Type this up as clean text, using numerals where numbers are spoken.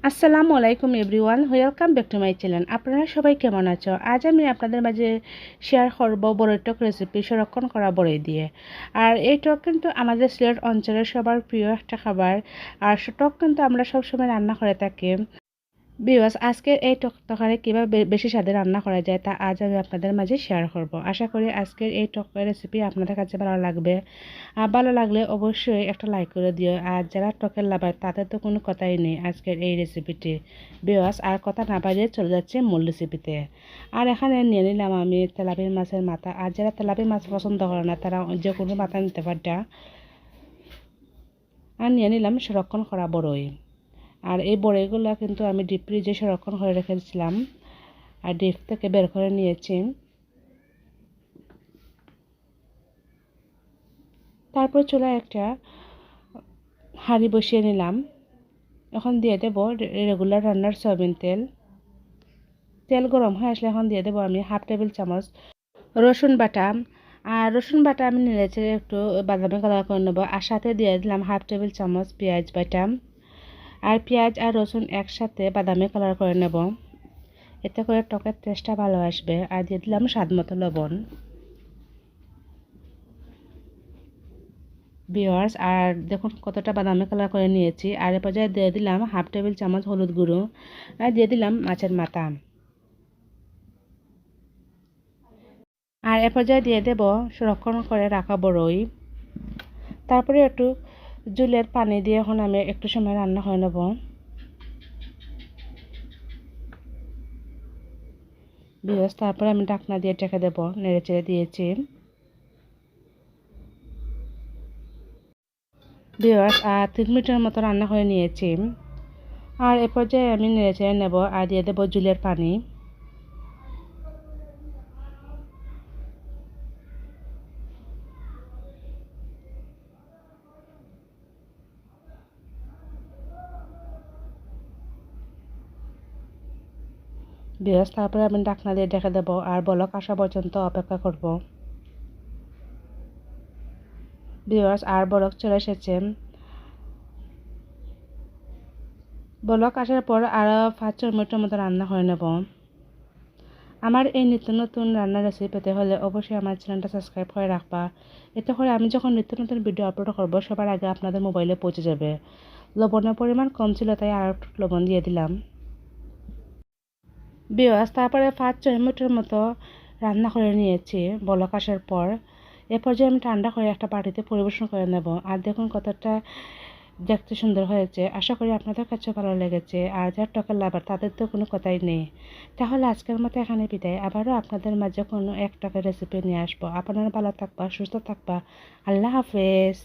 আসসালামু আলাইকুম everyone, welcome back to my channel. আপনারা সবাই কেমন আছো? আজ আমি আপনাদের মাঝে শেয়ার করব বড়ই টক রেসিপি, সংরক্ষণ করা বড়ই দিয়ে। আর এই টক কিন্তু আমাদের সিলেট অঞ্চলের সবার প্রিয় একটা খাবার। আর টক কিন্তু আমরা সবসময় রান্না করে থাকি। ভিউয়ার্স, আজকের এই টক তরকারি কীভাবে বেশি স্বাদে রান্না করা যায় তা আজ আমি আপনাদের মাঝে শেয়ার করব। আশা করি আজকের এই টক রেসিপি আপনাদের কাছে ভালো লাগবে। আর ভালো লাগলে অবশ্যই একটা লাইক করে দিও। আর যারা টকের লাভার তাদের তো কোনো কথাই নেই আজকের এই রেসিপিটি। ভিউয়ার্স, আর কথা না বাড়িয়ে চলে যাচ্ছে মূল রেসিপিতে। আর এখানে নিয়ে নিলাম আমি তেলাপিয়া মাছের মাথা। আর যারা তেলাপিয়া মাছ পছন্দ করে না তারা যে কোনো মাথা নিতে পারটা। আর নিয়ে নিলাম সংরক্ষণ করা বড়ই। আর এই বড়িগুলো কিন্তু আমি ডিপ ফ্রিজে সংরক্ষণ করে রেখেছিলাম, আর ডিপ থেকে বের করে নিয়েছি। তারপর চুলায় একটা হাঁড়ি বসিয়ে নিলাম। এখন দিয়ে দেব রেগুলার রান্নার সয়াবিন তেল। তেল গরম হয়ে আসলে এখন দিয়ে দেবো আমি 1/2 টেবিল চামচ রসুন বাটা। আর রসুন বাটা আমি নেড়েছে একটু বাদামি কালার করে নেবো। আর সাথে দিয়ে দিলাম 1/2 টেবিল চামচ পেঁয়াজ বাটা। আর পেঁয়াজ আর রসুন একসাথে বাদামি কালার করে নেব, এতে করে টকের টেস্টটা ভালো আসবে। আর দিয়ে দিলাম স্বাদ মতো লবণ। ভিউয়ার্স, আর দেখুন কতটা বাদামি কালার করে নিয়েছি। আর এ পর্যায়ে দিয়ে দিলাম 1/2 টেবিল চামচ হলুদ গুঁড়ো। আর দিয়ে দিলাম মাছের মাথা। আর এ পর্যায়ে দিয়ে দেব সংরক্ষণ করে রাখা বড়ই। তারপরে একটু জলের পানি দিয়ে এখন আমি একটু সময় রান্না করে নেব। ভিউয়ার্স, তারপরে আমি ঢাকনা দিয়ে ঢেকে দেব। নেড়ে চেড়ে দিয়েছি। ভিউয়ার্স, আর 3 মিনিটের মতো রান্না করে নিয়েছি। আর এ পর্যায়ে আমি নেড়ে চেড়ে নেব আর দিয়ে দেবো জলের পানি। ভিউয়ার্স, তারপরে আমি ঢাকনা দিয়ে ঢেকে দেব আর বলক আসা পর্যন্ত অপেক্ষা করব। ভিউয়ার্স, আর বলক চলে এসেছে। বলক আসার পর আরও 5-6 মিনিটের মতো রান্না করে নেব। আমার এই নিত্য নতুন রান্নার রেসিপি পেতে হলে অবশ্যই আমার চ্যানেলটা সাবস্ক্রাইব করে রাখবা। এতে করে আমি যখন নিত্য নতুন ভিডিও আপলোড করব সবার আগে আপনাদের মোবাইলে পৌঁছে যাবে। লবণের পরিমাণ কম ছিল তাই আর একটু লবণ দিয়ে দিলাম। ভিউয়ার্স, তারপরে 5-6 মিনিটের মতো রান্না করে নিয়েছি বলক আসার পর। এ পর্যায়ে আমি ঠান্ডা করে একটা বাটিতে পরিবেশন করে নেব। আর দেখুন কতটা দেখতে সুন্দর হয়েছে। আশা করি আপনাদের কাছে ভালো লেগেছে। আর যার টকের লাভার তাদের তো কোনো কথাই নেই। তাহলে আজকের মতো এখানে বিদায়। আবারও আপনাদের মাঝে কোনো এক টকের রেসিপি নিয়ে আসবো। আপনারা ভালো থাকবা, সুস্থ থাকবা। আল্লাহ হাফেজ।